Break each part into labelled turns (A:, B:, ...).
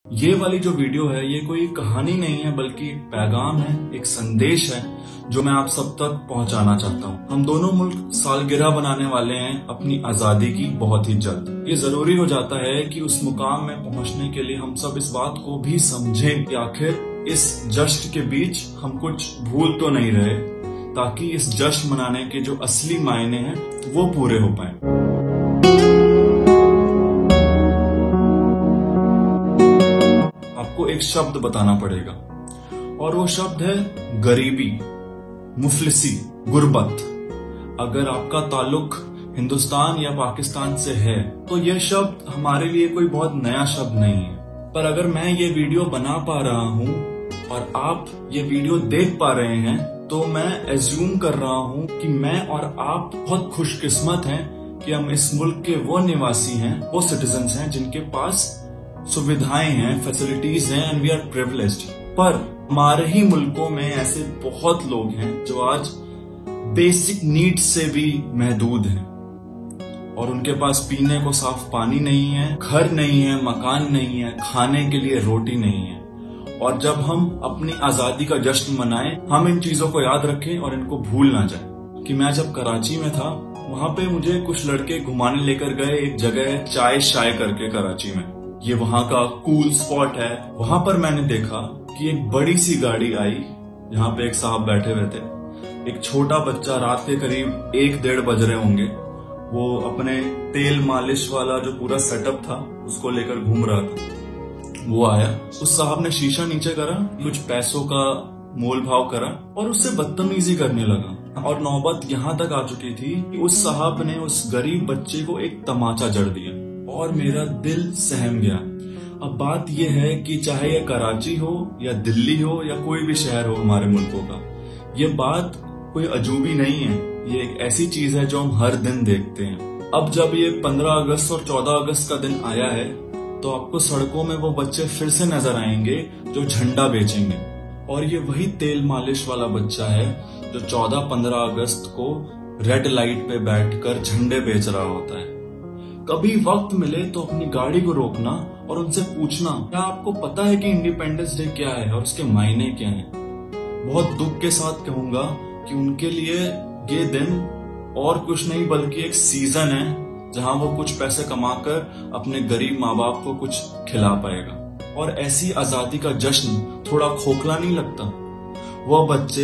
A: ये वाली जो वीडियो है ये कोई कहानी नहीं है बल्कि एक पैगाम है, एक संदेश है जो मैं आप सब तक पहुंचाना चाहता हूं। हम दोनों मुल्क सालगिरह बनाने वाले हैं अपनी आजादी की बहुत ही जल्द। ये जरूरी हो जाता है कि उस मुकाम में पहुंचने के लिए हम सब इस बात को भी समझें कि आखिर इस जश्न के बीच हम कुछ भूल तो नहीं रहे, ताकि इस जश्न मनाने के जो असली मायने हैं वो पूरे हो पाए। आपको एक शब्द बताना पड़ेगा और वो शब्द है गरीबी, मुफलिसी, गुर्बत। अगर आपका ताल्लुक हिंदुस्तान या पाकिस्तान से है तो यह शब्द हमारे लिए कोई बहुत नया शब्द नहीं है। पर अगर मैं ये वीडियो बना पा रहा हूँ और आप ये वीडियो देख पा रहे हैं तो मैं एज्यूम कर रहा हूँ कि मैं और आप बहुत खुशकिस्मत हैं कि हम इस मुल्क के वो निवासी हैं, वो सिटीजन्स हैं जिनके पास सुविधाएं हैं, फैसिलिटीज हैं एंड वी आर प्रिविलेज्ड। पर हमारे ही मुल्कों में ऐसे बहुत लोग हैं जो आज बेसिक नीड्स से भी महदूद हैं और उनके पास पीने को साफ पानी नहीं है, घर नहीं है, मकान नहीं है, खाने के लिए रोटी नहीं है। और जब हम अपनी आजादी का जश्न मनाएं, हम इन चीजों को याद रखें और इनको भूल ना जाएं। कि मैं जब कराची में था वहां पे मुझे कुछ लड़के घुमाने लेकर गए एक जगह है चाय शाय करके कराची में। ये वहां का कूल स्पॉट है। वहां पर मैंने देखा कि एक बड़ी सी गाड़ी आई, यहाँ पे एक साहब बैठे हुए थे। एक छोटा बच्चा, रात के करीब 1-1:30 बज रहे होंगे, वो अपने तेल मालिश वाला जो पूरा सेटअप था उसको लेकर घूम रहा था। वो आया, उस साहब ने शीशा नीचे करा, कुछ पैसों का मोल भाव करा और उससे बदतमीजी करने लगा। और नौबत यहाँ तक आ चुकी थी कि उस साहब ने उस गरीब बच्चे को एक तमाचा जड़ दिया और मेरा दिल सहम गया। अब बात यह है कि चाहे ये कराची हो या दिल्ली हो या कोई भी शहर हो हमारे मुल्कों का, ये बात कोई अजूबी नहीं है। ये एक ऐसी चीज है जो हम हर दिन देखते हैं। अब जब ये 15 अगस्त और 14 अगस्त का दिन आया है तो आपको सड़कों में वो बच्चे फिर से नजर आएंगे जो झंडा बेचेंगे। और ये वही तेल मालिश वाला बच्चा है जो 14-15 अगस्त को रेड लाइट पे बैठकर झंडे बेच रहा होता है। कभी वक्त मिले तो अपनी गाड़ी को रोकना और उनसे पूछना, क्या आपको पता है कि इंडिपेंडेंस डे क्या है और उसके मायने क्या हैं? बहुत दुख के साथ कहूंगा कि उनके लिए ये दिन और कुछ नहीं बल्कि एक सीजन है जहां वो कुछ पैसे कमाकर अपने गरीब माँ बाप को कुछ खिला पाएगा। और ऐसी आजादी का जश्न थोड़ा खोखला नहीं लगता? वह बच्चे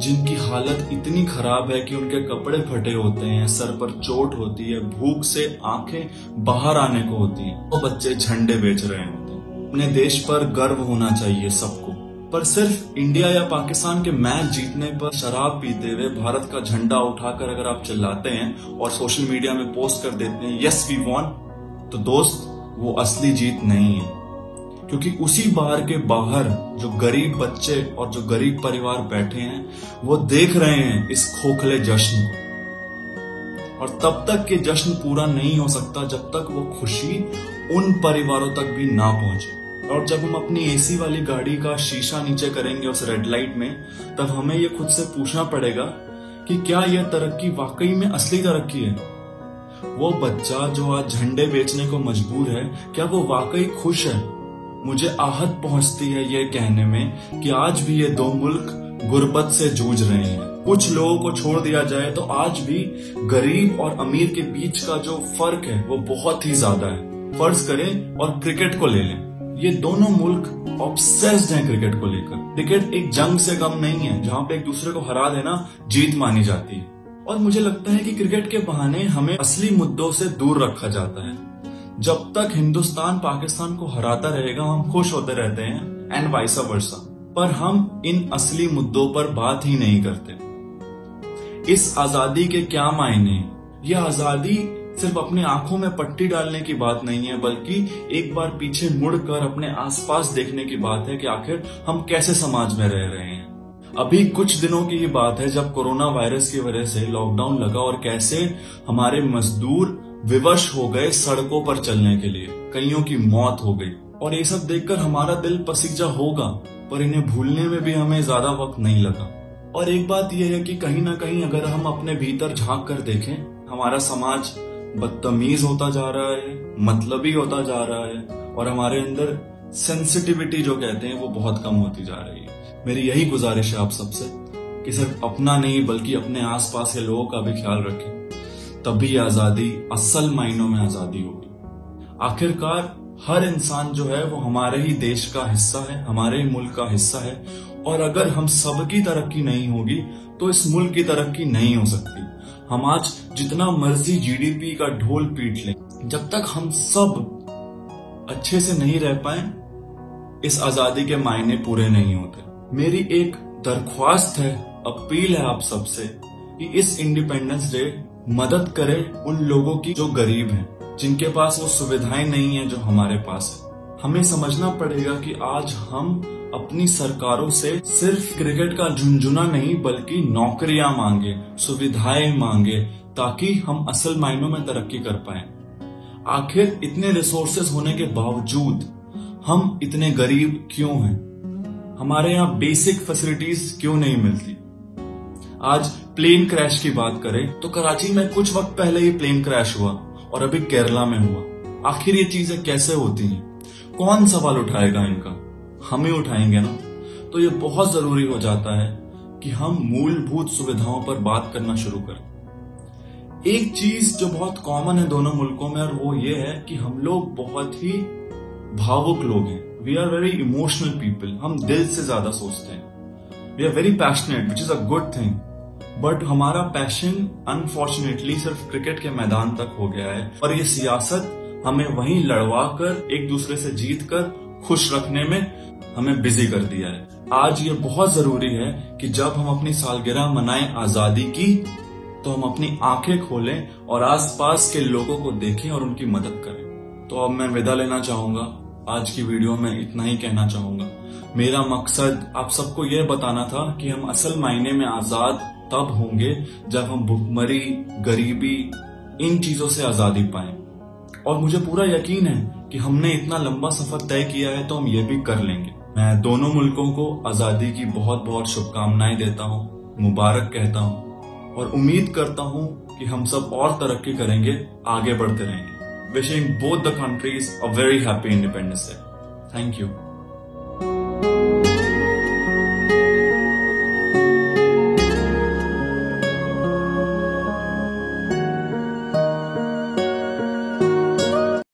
A: जिनकी हालत इतनी खराब है कि उनके कपड़े फटे होते हैं, सर पर चोट होती है, भूख से आंखें बाहर आने को होती हैं, वो बच्चे झंडे बेच रहे होते हैं। अपने देश पर गर्व होना चाहिए सबको, पर सिर्फ इंडिया या पाकिस्तान के मैच जीतने पर शराब पीते हुए भारत का झंडा उठाकर अगर आप चिल्लाते हैं और सोशल मीडिया में पोस्ट कर देते हैं यस वी वॉन, तो दोस्त वो असली जीत नहीं है। क्योंकि उसी बार के बाहर जो गरीब बच्चे और जो गरीब परिवार बैठे हैं वो देख रहे हैं इस खोखले जश्न को। और तब तक ये जश्न पूरा नहीं हो सकता जब तक वो खुशी उन परिवारों तक भी ना पहुंचे। और जब हम अपनी एसी वाली गाड़ी का शीशा नीचे करेंगे उस रेड लाइट में, तब हमें ये खुद से पूछना पड़ेगा कि क्या यह तरक्की वाकई में असली तरक्की है? वो बच्चा जो आज झंडे बेचने को मजबूर है, क्या वो वाकई खुश है? मुझे आहत पहुंचती है ये कहने में कि आज भी ये दो मुल्क गुर्बत से जूझ रहे हैं। कुछ लोगों को छोड़ दिया जाए तो आज भी गरीब और अमीर के बीच का जो फर्क है वो बहुत ही ज्यादा है। फर्ज करें और क्रिकेट को ले लें, ये दोनों मुल्क ऑब्सेस्ड हैं क्रिकेट को लेकर। क्रिकेट एक जंग से कम नहीं है जहां पे एक दूसरे को हरा देना जीत मानी जाती है। और मुझे लगता है कि क्रिकेट के बहाने हमें असली मुद्दों से दूर रखा जाता है। जब तक हिंदुस्तान पाकिस्तान को हराता रहेगा हम खुश होते रहते हैं एंड वाइस वर्सा, पर हम इन असली मुद्दों पर बात ही नहीं करते। इस आजादी के क्या मायने? यह आजादी सिर्फ अपने आंखों में पट्टी डालने की बात नहीं है, बल्कि एक बार पीछे मुड़कर अपने आसपास देखने की बात है कि आखिर हम कैसे समाज में रह रहे हैं। अभी कुछ दिनों की ये बात है जब कोरोना वायरस की वजह से लॉकडाउन लगा और कैसे हमारे मजदूर विवश हो गए सड़कों पर चलने के लिए, कईयों की मौत हो गई। और ये सब देखकर हमारा दिल पसीजा होगा, पर इन्हें भूलने में भी हमें ज्यादा वक्त नहीं लगा। और एक बात यह है कि कहीं ना कहीं अगर हम अपने भीतर झांक कर देखें, हमारा समाज बदतमीज होता जा रहा है, मतलबी होता जा रहा है और हमारे अंदर सेंसिटिविटी जो कहते हैं वो बहुत कम होती जा रही है। मेरी यही गुजारिश है आप सबसे कि सिर्फ अपना नहीं बल्कि अपने आसपास के लोगों का भी ख्याल रखें, तभी आजादी असल मायनों में आजादी होगी। आखिरकार हर इंसान जो है वो हमारे ही देश का हिस्सा है, हमारे ही मुल्क का हिस्सा है, और अगर हम सबकी तरक्की नहीं होगी तो इस मुल्क की तरक्की नहीं हो सकती। हम आज जितना मर्जी जीडीपी का ढोल पीट लें, जब तक हम सब अच्छे से नहीं रह पाए इस आजादी के मायने पूरे नहीं होते। मेरी एक दरख्वास्त है, अपील है आप सबसे कि इस इंडिपेंडेंस डे मदद करें उन लोगों की जो गरीब हैं, जिनके पास वो सुविधाएं नहीं है जो हमारे पास है। हमें समझना पड़ेगा कि आज हम अपनी सरकारों से सिर्फ क्रिकेट का झुंझुना नहीं बल्कि नौकरियां मांगे, सुविधाएं मांगे, ताकि हम असल मायनों में तरक्की कर पाए। आखिर इतने रिसोर्सेज होने के बावजूद हम इतने गरीब क्यों हैं? हमारे यहाँ बेसिक फैसिलिटीज क्यों नहीं मिलती? आज प्लेन क्रैश की बात करें तो कराची में कुछ वक्त पहले ही प्लेन क्रैश हुआ और अभी केरला में हुआ। आखिर ये चीजें कैसे होती हैं? कौन सवाल उठाएगा इनका? हम ही उठाएंगे ना। तो ये बहुत जरूरी हो जाता है कि हम मूलभूत सुविधाओं पर बात करना शुरू करें। एक चीज जो बहुत कॉमन है दोनों मुल्कों में, और वो ये है कि हम लोग बहुत ही भावुक लोग हैं। We are very emotional people. हम दिल से ज्यादा सोचते हैं। We are very passionate, which is a good thing. But हमारा पैशन अनफॉर्चुनेटली सिर्फ क्रिकेट के मैदान तक हो गया है, और ये सियासत हमें वहीं लड़वा कर, एक दूसरे से जीत कर खुश रखने में हमें बिजी कर दिया है। आज ये बहुत जरूरी है कि जब हम अपनी सालगिरह मनाएं आजादी की, तो हम अपनी आंखें खोलें और आसपास के लोगों को देखें और उनकी मदद करें। तो अब मैं विदा लेना चाहूंगा। आज की वीडियो में इतना ही कहना चाहूंगा। मेरा मकसद आप सबको यह बताना था कि हम असल मायने में आजाद तब होंगे जब हम भुखमरी, गरीबी, इन चीजों से आजादी पाएं। और मुझे पूरा यकीन है कि हमने इतना लंबा सफर तय किया है तो हम ये भी कर लेंगे। मैं दोनों मुल्कों को आजादी की बहुत बहुत शुभकामनाएं देता हूँ, मुबारक कहता हूँ, और उम्मीद करता हूँ कि हम सब और तरक्की करेंगे, आगे बढ़ते रहेंगे। Wishing both the countries a very happy independence day. Thank you.